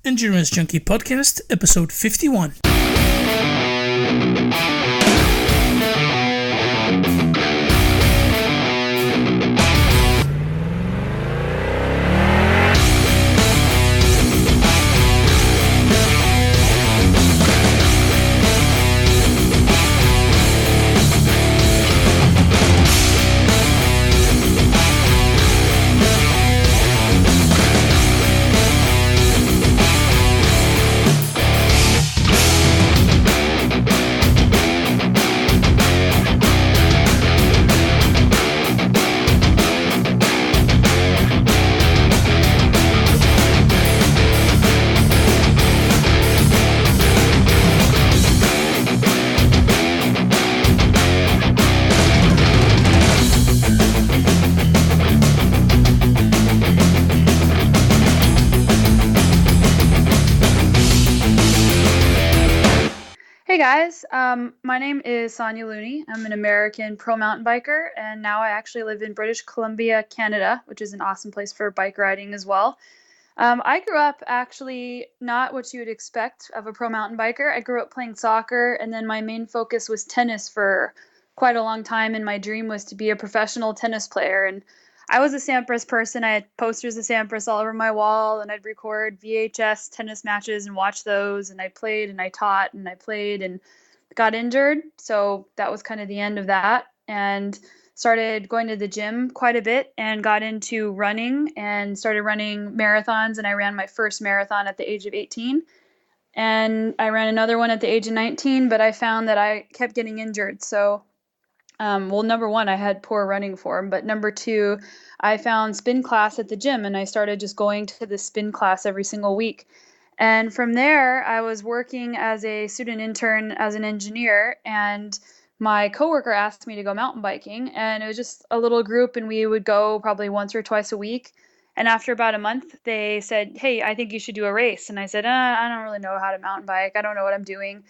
Endurance Junkie Podcast, episode 51. Hey guys, my name is Sonya Looney. I'm an American pro mountain biker, and now I actually live in British Columbia, Canada, which is an awesome place for bike riding as well. I grew up actually not what you would expect of a pro mountain biker. I grew up playing soccer, and then my main focus was tennis for quite a long time, and my dream was to be a professional tennis player. And I was a Sampras person. I had posters of Sampras all over my wall, and I'd record VHS tennis matches and watch those, and I played and I taught and I played and got injured. So that was kind of the end of that, and started going to the gym quite a bit and got into running and started running marathons, and I ran my first marathon at the age of 18. And I ran another one at the age of 19, but I found that I kept getting injured. So number one, I had poor running form, but number two, I found spin class at the gym, and I started just going to the spin class every single week. And from there, I was working as a student intern as an engineer, and my coworker asked me to go mountain biking, and it was just a little group, and we would go probably once or twice a week. And after about a month, they said, "Hey, I think you should do a race." And I said, I don't really know how to mountain bike. I don't know what I'm doing.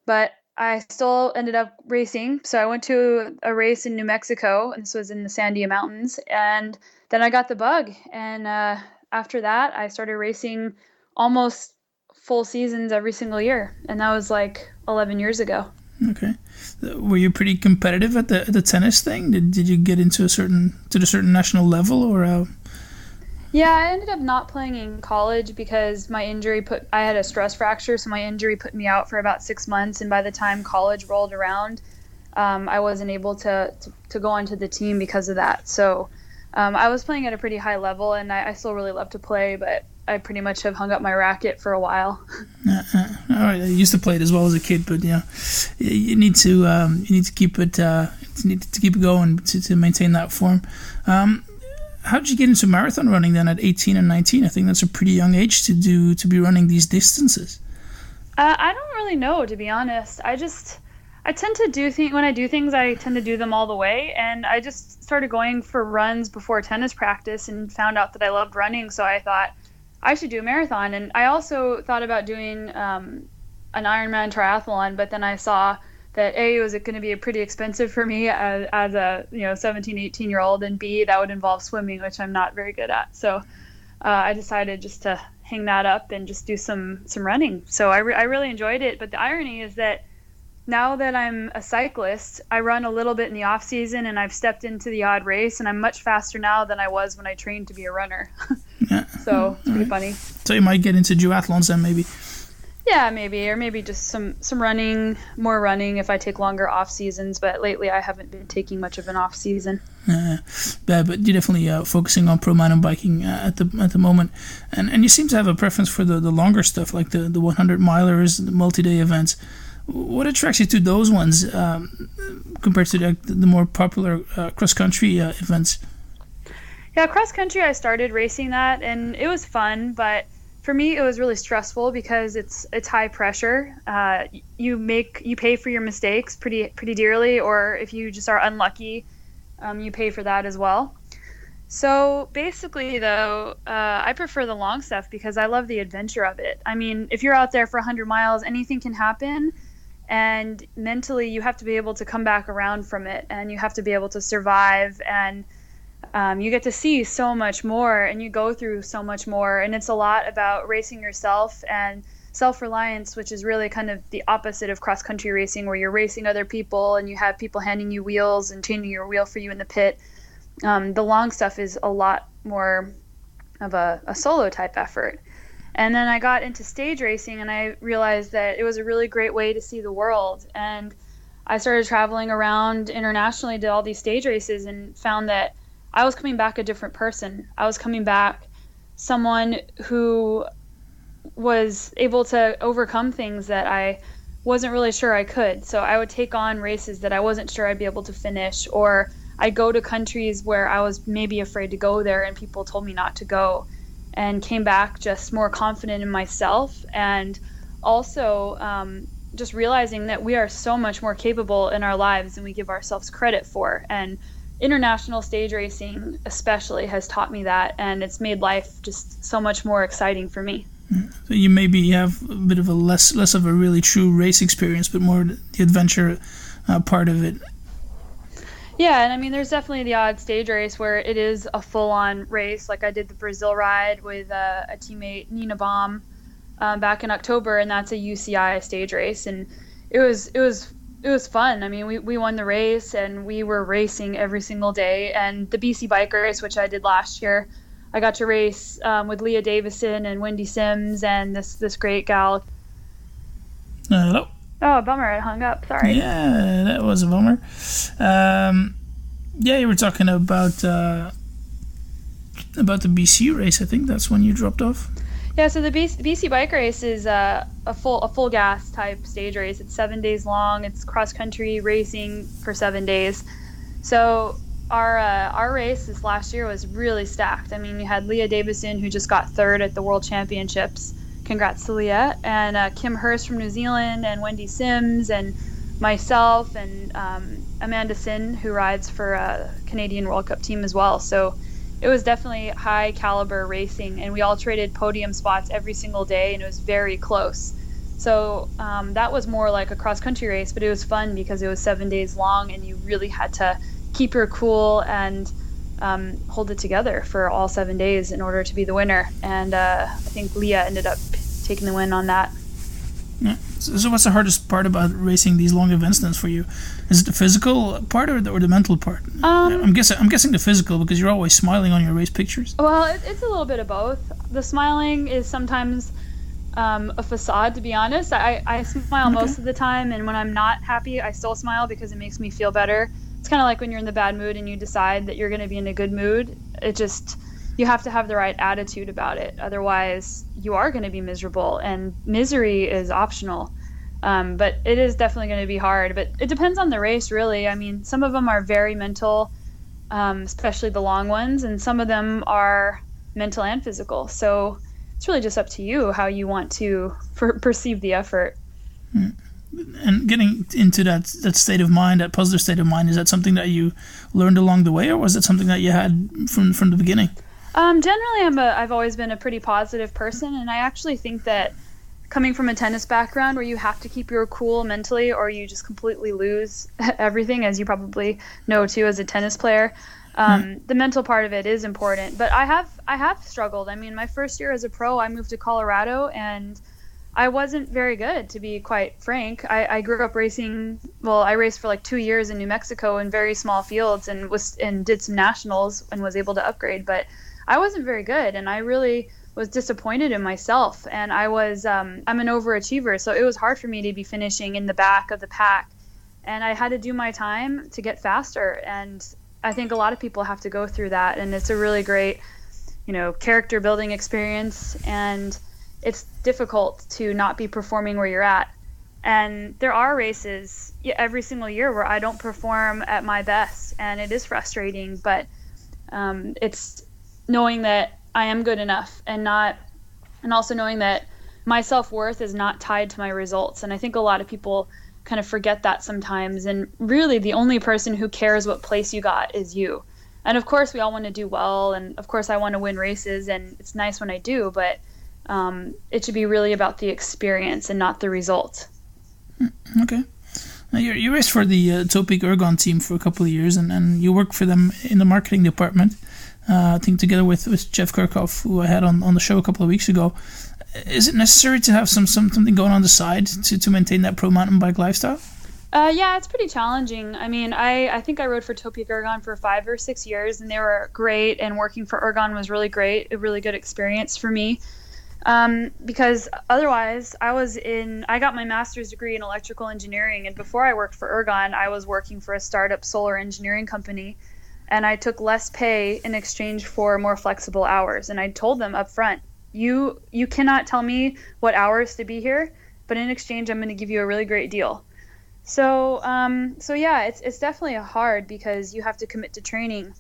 But I still ended up racing. So I went to a race in New Mexico, and this was in the Sandia Mountains. And then I got the bug. And after that, I started racing almost full seasons every single year. And that was like 11 years ago. Okay. Were you pretty competitive at the tennis thing? Did you get into a certain national level or? Yeah, I ended up not playing in college because my injury I had a stress fracture, so my injury put me out for about 6 months, and by the time college rolled around, I wasn't able to go onto the team because of that. So I was playing at a pretty high level, and I still really love to play, but I pretty much have hung up my racket for a while. All right, I used to play it as well as a kid, but yeah, you need to keep it going to maintain that form. How did you get into marathon running then at 18 and 19? I think that's a pretty young age to be running these distances. I don't really know, to be honest. I tend to do things, when I do things, I tend to do them all the way. And I just started going for runs before tennis practice and found out that I loved running. So I thought I should do a marathon. And I also thought about doing an Ironman triathlon, but then I saw that A, it was going to be pretty expensive for me as a 17, 18-year-old, and B, that would involve swimming, which I'm not very good at. So I decided just to hang that up and just do some running. So I really enjoyed it. But the irony is that now that I'm a cyclist, I run a little bit in the off season, and I've stepped into the odd race, and I'm much faster now than I was when I trained to be a runner. Yeah. So it's pretty funny. So you might get into duathlons then maybe. Yeah, maybe, or maybe just some running, more running if I take longer off seasons. But lately, I haven't been taking much of an off season. But you're definitely focusing on pro mountain biking at the moment, and you seem to have a preference for the longer stuff, like the 100 milers, the multi-day events. What attracts you to those ones compared to the more popular cross country events? Yeah, cross country, I started racing that, and it was fun, but for me, it was really stressful because it's high pressure. You pay for your mistakes pretty dearly, or if you just are unlucky, you pay for that as well. So basically, though, I prefer the long stuff because I love the adventure of it. I mean, if you're out there for 100 miles, anything can happen, and mentally, you have to be able to come back around from it, and you have to be able to survive. And you get to see so much more and you go through so much more. And it's a lot about racing yourself and self-reliance, which is really kind of the opposite of cross-country racing, where you're racing other people and you have people handing you wheels and changing your wheel for you in the pit. The long stuff is a lot more of a solo type effort. And then I got into stage racing and I realized that it was a really great way to see the world. And I started traveling around internationally to all these stage races and found that I was coming back a different person. I was coming back someone who was able to overcome things that I wasn't really sure I could. So I would take on races that I wasn't sure I'd be able to finish, or I'd go to countries where I was maybe afraid to go there and people told me not to go, and came back just more confident in myself. And also just realizing that we are so much more capable in our lives than we give ourselves credit for. And international stage racing especially has taught me that, and it's made life just so much more exciting for me. So you maybe have a bit of a less of a really true race experience, but more the adventure part of it. Yeah, and I mean, there's definitely the odd stage race where it is a full-on race. Like I did the Brazil ride with a teammate, Nina Baum, back in October, and that's a UCI stage race, and it was fun. I mean, we won the race, and we were racing every single day. And the BC Bike Race, which I did last year, I got to race with Leah Davison and Wendy Sims and this great gal. Hello? Oh, bummer, it hung up. Sorry. Yeah, that was a bummer. Yeah, you were talking about the BC race. I think that's when you dropped off. Yeah, so the BC Bike Race is a full gas type stage race. It's 7 days long. It's cross country racing for 7 days. So our race this last year was really stacked. I mean, you had Leah Davison, who just got third at the World Championships. Congrats to Leah. And Kim Hurst from New Zealand, and Wendy Sims, and myself, and Amanda Sin, who rides for a Canadian World Cup team as well. So it was definitely high caliber racing, and we all traded podium spots every single day, and it was very close. So that was more like a cross country race, but it was fun because it was 7 days long, and you really had to keep your cool and hold it together for all 7 days in order to be the winner. And I think Leah ended up taking the win on that. Yeah. So what's the hardest part about racing these long events then for you? Is it the physical part or the mental part? I'm guessing the physical, because you're always smiling on your race pictures. Well, it's a little bit of both. The smiling is sometimes a facade, to be honest. I smile most of the time, and when I'm not happy, I still smile because it makes me feel better. It's kind of like when you're in the bad mood and you decide that you're going to be in a good mood. You have to have the right attitude about it. Otherwise, you are going to be miserable, and misery is optional. But it is definitely going to be hard. But it depends on the race, really. I mean, some of them are very mental, especially the long ones, and some of them are mental and physical. So it's really just up to you how you want to perceive the effort. And getting into that state of mind, that positive state of mind, is that something that you learned along the way, or was it something that you had from the beginning? Generally, I've always been a pretty positive person, and I actually think that coming from a tennis background where you have to keep your cool mentally or you just completely lose everything, as you probably know too as a tennis player, the mental part of it is important. But I have struggled. I mean, my first year as a pro, I moved to Colorado, and I wasn't very good, to be quite frank. I grew up racing. Well, I raced for like 2 years in New Mexico in very small fields, and did some nationals and was able to upgrade, but I wasn't very good, and I really was disappointed in myself. And I'm an overachiever, so it was hard for me to be finishing in the back of the pack, and I had to do my time to get faster. And I think a lot of people have to go through that, and it's a really great, character building experience. And it's difficult to not be performing where you're at. And there are races every single year where I don't perform at my best, and it is frustrating, but it's knowing that I am good enough, and also knowing that my self-worth is not tied to my results. And I think a lot of people kind of forget that sometimes, and really the only person who cares what place you got is you. And of course we all want to do well, and of course I want to win races, and it's nice when I do, but it should be really about the experience and not the result. Okay. Now, you raced for the Topeak-Ergon team for a couple of years, and you worked for them in the marketing department. I think together with Jeff Kirchhoff, who I had on the show a couple of weeks ago. Is it necessary to have something going on the side to maintain that pro mountain bike lifestyle? Yeah, it's pretty challenging. I mean, I think I rode for Topeak-Ergon for 5 or 6 years, and they were great, and working for Ergon was really great, a really good experience for me. Because otherwise, I got my master's degree in electrical engineering, and before I worked for Ergon, I was working for a startup solar engineering company, and I took less pay in exchange for more flexible hours. And I told them up front, you cannot tell me what hours to be here, but in exchange, I'm going to give you a really great deal. So yeah, it's definitely hard because you have to commit to training.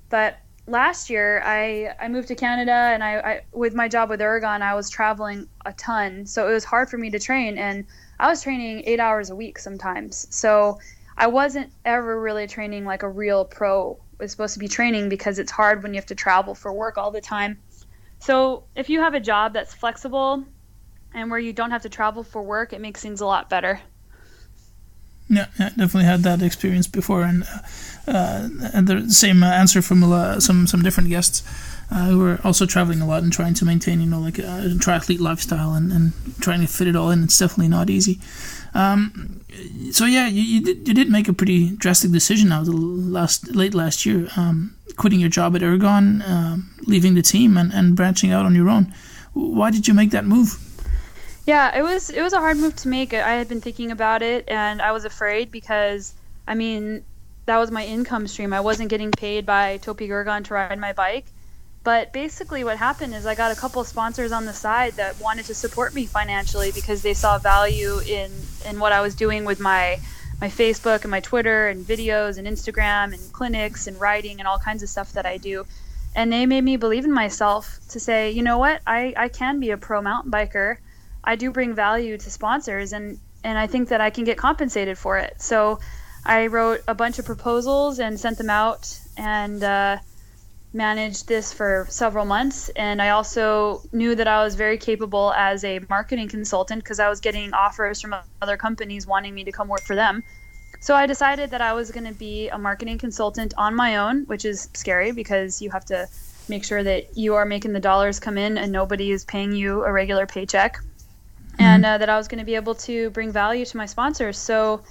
But last year, I moved to Canada, and I with my job with Ergon, I was traveling a ton. So it was hard for me to train, and I was training 8 hours a week sometimes. So I wasn't ever really training like a real pro was supposed to be training, because it's hard when you have to travel for work all the time. So if you have a job that's flexible and where you don't have to travel for work, it makes things a lot better. Yeah, definitely had that experience before, and the same answer from some different guests who were also traveling a lot and trying to maintain, like a triathlete lifestyle and trying to fit it all in. It's definitely not easy. So yeah, you did make a pretty drastic decision now late last year, quitting your job at Ergon, leaving the team and branching out on your own. Why did you make that move? Yeah, it was a hard move to make. I had been thinking about it, and I was afraid because, I mean, that was my income stream. I wasn't getting paid by Topeak-Ergon to ride my bike. But basically what happened is I got a couple of sponsors on the side that wanted to support me financially because they saw value in what I was doing with my Facebook and my Twitter and videos and Instagram and clinics and writing and all kinds of stuff that I do. And they made me believe in myself to say, you know what, I can be a pro mountain biker. I do bring value to sponsors, and I think that I can get compensated for it. So I wrote a bunch of proposals and sent them out, and managed this for several months. And I also knew that I was very capable as a marketing consultant because I was getting offers from other companies wanting me to come work for them. So I decided that I was going to be a marketing consultant on my own, which is scary because you have to make sure that you are making the dollars come in and nobody is paying you a regular paycheck. And that I was going to be able to bring value to my sponsors. So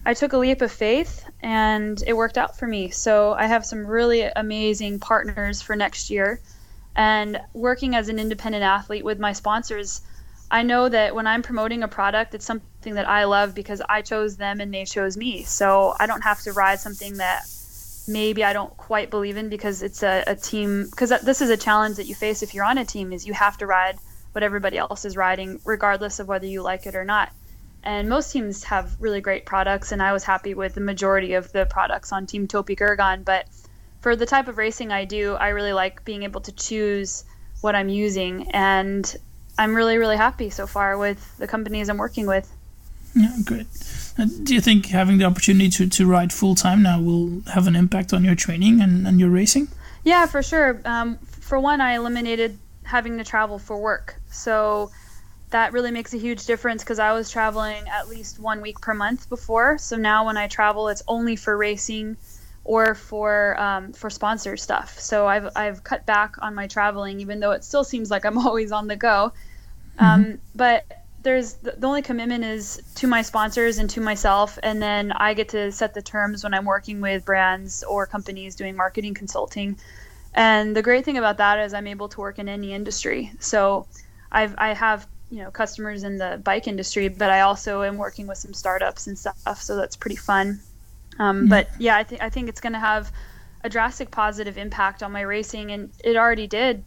I took a leap of faith, and it worked out for me. So I have some really amazing partners for next year. And working as an independent athlete with my sponsors, I know that when I'm promoting a product, it's something that I love because I chose them and they chose me. So I don't have to ride something that maybe I don't quite believe in because it's a team. Because this is a challenge that you face if you're on a team, is you have to ride what everybody else is riding, regardless of whether you like it or not. And most teams have really great products, and I was happy with the majority of the products on Team Topeak-Ergon. But for the type of racing I do, I really like being able to choose what I'm using, and I'm really, really happy so far with the companies I'm working with. Yeah, great. Do you think having the opportunity to ride full-time now will have an impact on your training and your racing? Yeah, for sure. For one, I eliminated having to travel for work. So that really makes a huge difference because I was traveling at least 1 week per month before. So now when I travel, it's only for racing or for sponsor stuff. So I've cut back on my traveling, even though it still seems like I'm always on the go. But the only commitment is to my sponsors and to myself, and then I get to set the terms when I'm working with brands or companies doing marketing consulting. And the great thing about that is I'm able to work in any industry. So I have customers in the bike industry, but I also am working with some startups and stuff. So that's pretty fun. But yeah, I think it's going to have a drastic positive impact on my racing, and it already did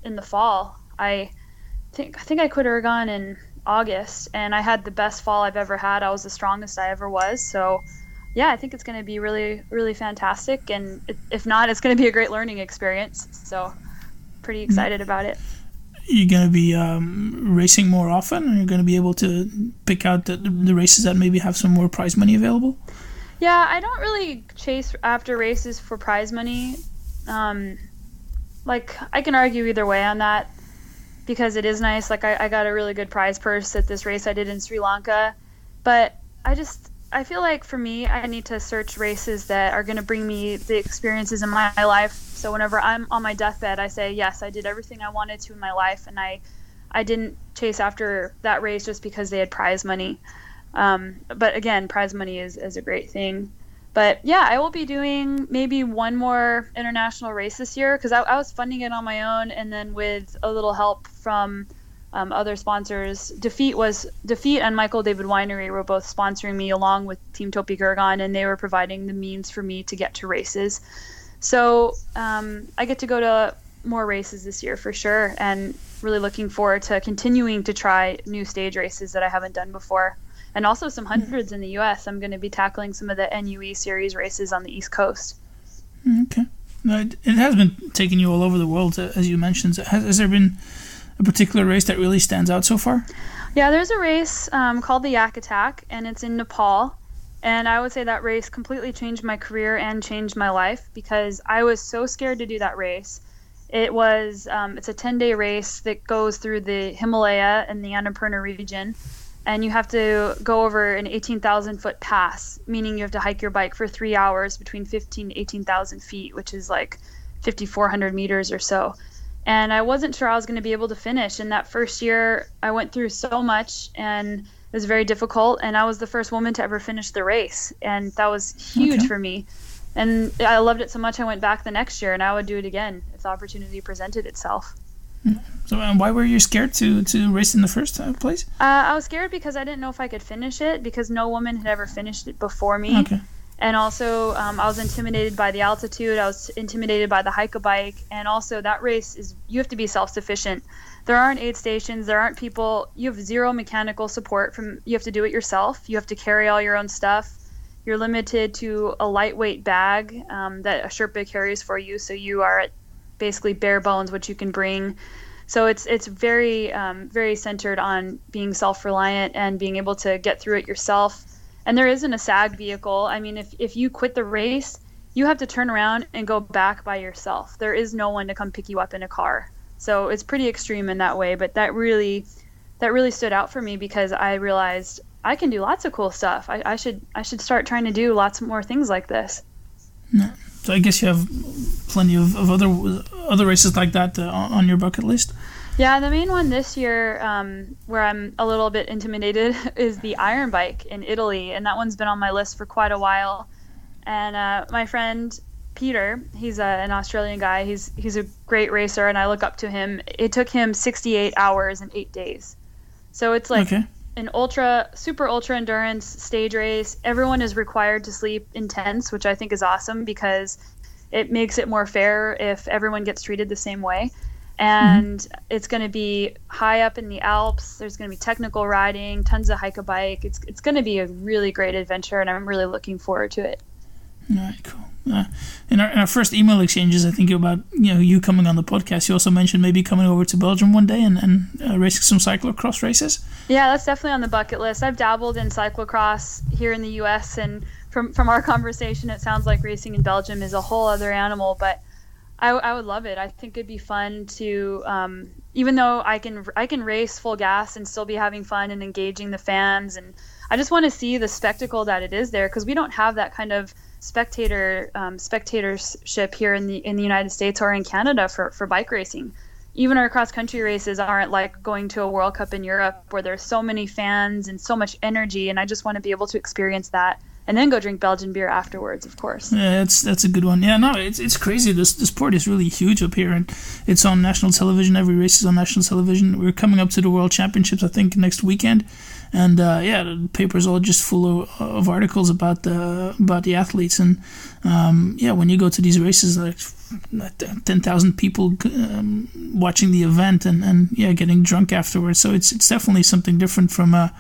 in the fall. I think I quit Ergon in August, and I had the best fall I've ever had. I was the strongest I ever was. So yeah, I think it's going to be really, really fantastic. And if not, it's going to be a great learning experience. So pretty excited about it. You're going to be racing more often? Are you going to be able to pick out the races that maybe have some more prize money available? Yeah, I don't really chase after races for prize money. I can argue either way on that because it is nice. Like I got a really good prize purse at this race I did in Sri Lanka. But I feel like for me, I need to search races that are going to bring me the experiences in my life. So whenever I'm on my deathbed, I say, yes, I did everything I wanted to in my life, and I didn't chase after that race just because they had prize money. But again, prize money is a great thing. But yeah, I will be doing maybe one more international race this year, because I was funding it on my own, and then with a little help from other sponsors. Defeat and Michael David Winery were both sponsoring me along with Team Topeak-Ergon, and they were providing the means for me to get to races. So I get to go to more races this year for sure, and really looking forward to continuing to try new stage races that I haven't done before. And also some hundreds in the U.S. I'm going to be tackling some of the NUE series races on the East Coast. Okay. It has been taking you all over the world, as you mentioned. Has there been a particular race that really stands out so far? Yeah, there's a race called the Yak Attack, and it's in Nepal. And I would say that race completely changed my career and changed my life, because I was so scared to do that race. It's a 10-day race that goes through the Himalaya and the Annapurna region. And you have to go over an 18,000-foot pass, meaning you have to hike your bike for 3 hours between 15,000 to 18,000 feet, which is like 5,400 meters or so. And I wasn't sure I was going to be able to finish. And that first year, I went through so much, and it was very difficult. And I was the first woman to ever finish the race. And that was huge for me. And I loved it so much, I went back the next year, and I would do it again if the opportunity presented itself. So why were you scared to race in the first place? I was scared because I didn't know if I could finish it, because no woman had ever finished it before me. Okay. And also I was intimidated by the altitude. I was intimidated by the hike-a-bike. And also that race you have to be self-sufficient. There aren't aid stations. There aren't people. You have zero mechanical support. You have to do it yourself. You have to carry all your own stuff. You're limited to a lightweight bag that a Sherpa carries for you. So you are at basically bare bones what you can bring. So it's very very centered on being self-reliant and being able to get through it yourself. And there isn't a SAG vehicle. I mean, if you quit the race, you have to turn around and go back by yourself. There is no one to come pick you up in a car. So it's pretty extreme in that way, but that really stood out for me, because I realized I can do lots of cool stuff. I should start trying to do lots more things like this. Yeah. So I guess you have plenty of other races like that on your bucket list. Yeah, the main one this year, where I'm a little bit intimidated, is the Iron Bike in Italy, and that one's been on my list for quite a while. And my friend Peter, he's an Australian guy. He's a great racer, and I look up to him. It took him 68 hours and 8 days. So it's like an super ultra endurance stage race. Everyone is required to sleep in tents, which I think is awesome, because it makes it more fair if everyone gets treated the same way. And it's going to be high up in the Alps. There's going to be technical riding, tons of hike-a-bike. It's going to be a really great adventure, and I'm really looking forward to it. All right, cool. In our first email exchanges, I think about you coming on the podcast. You also mentioned maybe coming over to Belgium one day and racing some cyclocross races. Yeah, that's definitely on the bucket list. I've dabbled in cyclocross here in the U.S., and from our conversation, it sounds like racing in Belgium is a whole other animal. But I would love it. I think it'd be fun to, even though I can race full gas and still be having fun and engaging the fans, and I just want to see the spectacle that it is there, because we don't have that kind of spectatorship here in the United States or in Canada for bike racing. Even our cross country races aren't like going to a World Cup in Europe, where there's so many fans and so much energy, and I just want to be able to experience that. And then go drink Belgian beer afterwards, of course. Yeah, that's a good one. Yeah, no, it's crazy. The sport is really huge up here, and it's on national television. Every race is on national television. We're coming up to the World Championships, I think, next weekend. And the paper's all just full of articles about the athletes. And when you go to these races, like 10,000 people watching the event, and getting drunk afterwards. So it's definitely something different from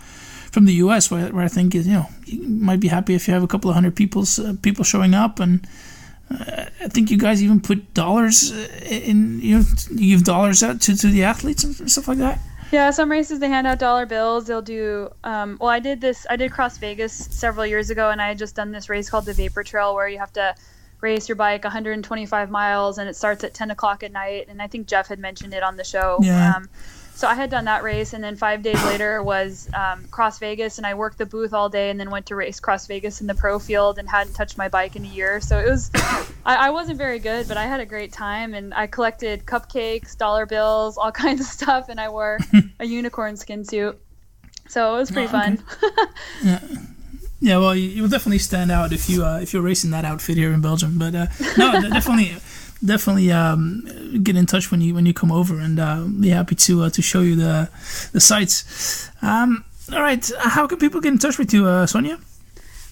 the U.S., where I think you might be happy if you have a couple of hundred people showing up, and I think you guys even put dollars in. You give dollars out to the athletes and stuff like that. Yeah, some races they hand out dollar bills. They'll do. I did Cross Vegas several years ago, and I had just done this race called the Vapor Trail, where you have to race your bike 125 miles, and it starts at 10 o'clock at night. And I think Jeff had mentioned it on the show. Yeah. So I had done that race, and then 5 days later was Cross Vegas, and I worked the booth all day and then went to race Cross Vegas in the pro field and hadn't touched my bike in a year. So it was, I wasn't very good, but I had a great time, and I collected cupcakes, dollar bills, all kinds of stuff, and I wore a unicorn skin suit. So it was pretty fun. Yeah, well, you'll definitely stand out if you're racing that outfit here in Belgium. But no, definitely get in touch when you come over, and be happy to show you the sights. All right, how can people get in touch with you, Sonya?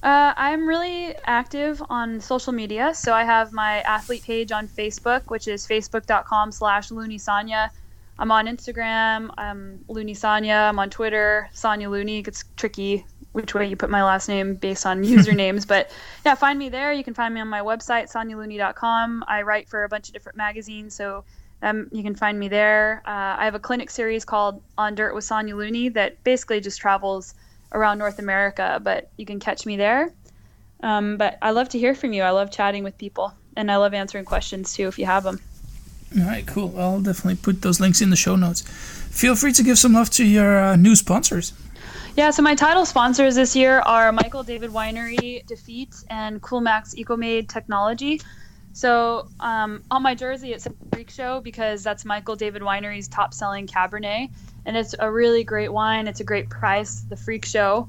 I'm really active on social media, so I have my athlete page on Facebook, which is facebook.com/LooneySonya. I'm on Instagram, I'm Looney Sonya. I'm on Twitter, Sonya Looney. It gets tricky which way you put my last name based on usernames. But yeah, find me there. You can find me on my website, sonyalooney.com. I write for a bunch of different magazines, so you can find me there. I have a clinic series called On Dirt with Sonya Looney that basically just travels around North America, but you can catch me there. But I love to hear from you. I love chatting with people, and I love answering questions too if you have them. All right, cool. I'll definitely put those links in the show notes. Feel free to give some love to your new sponsors. Yeah, so my title sponsors this year are Michael David Winery, Defeat, and Coolmax Eco-Made Technology. So on my jersey it says Freak Show because that's Michael David Winery's top-selling Cabernet, and it's a really great wine. It's a great price, the Freak Show.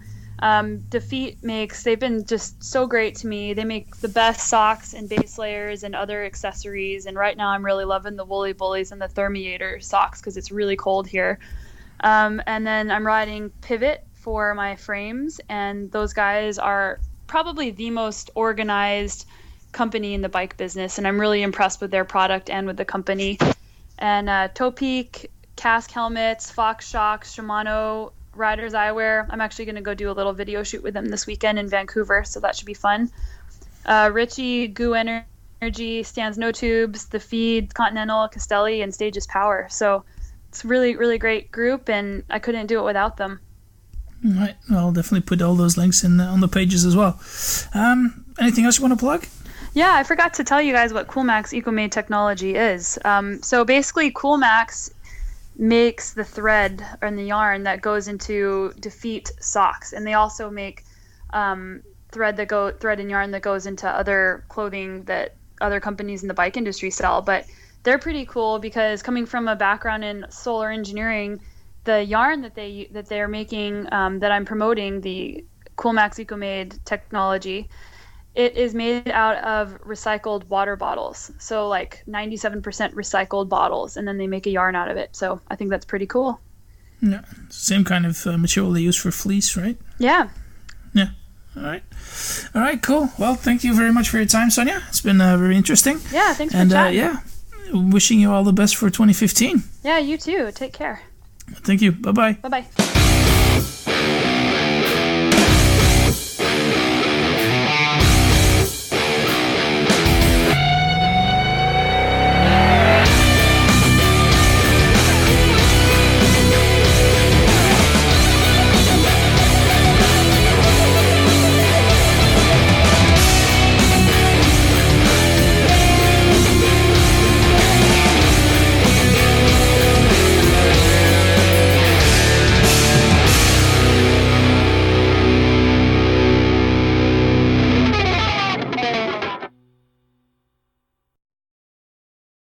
Defeat they've been just so great to me. They make the best socks and base layers and other accessories, and right now I'm really loving the Woolly Bullies and the Thermiator socks because it's really cold here. And then I'm riding Pivot for my frames, and those guys are probably the most organized company in the bike business, and I'm really impressed with their product and with the company. And Topeak, Cask Helmets, Fox Shocks, Shimano Riders Eyewear. I'm actually going to go do a little video shoot with them this weekend in Vancouver, so that should be fun. Richie, Goo Energy, Stands No Tubes, The Feed, Continental, Castelli, and Stages Power. So it's a really, really great group, and I couldn't do it without them. All right, I'll definitely put all those links on the pages as well. Anything else you want to plug? Yeah, I forgot to tell you guys what Coolmax Eco-Made Technology is. So basically, Coolmax makes the thread and the yarn that goes into Defeat socks, and they also make thread and yarn that goes into other clothing that other companies in the bike industry sell. But they're pretty cool because coming from a background in solar engineering, the yarn that they're making that I'm promoting, the Coolmax Eco-Made Technology, it is made out of recycled water bottles. So like 97% recycled bottles, and then they make a yarn out of it. So I think that's pretty cool. Yeah, same kind of material they use for fleece, right? Yeah. Yeah. All right, cool. Well, thank you very much for your time, Sonya. It's been very interesting. Yeah, thanks for chatting. Wishing you all the best for 2015. Yeah, you too. Take care. Thank you. Bye-bye. Bye-bye.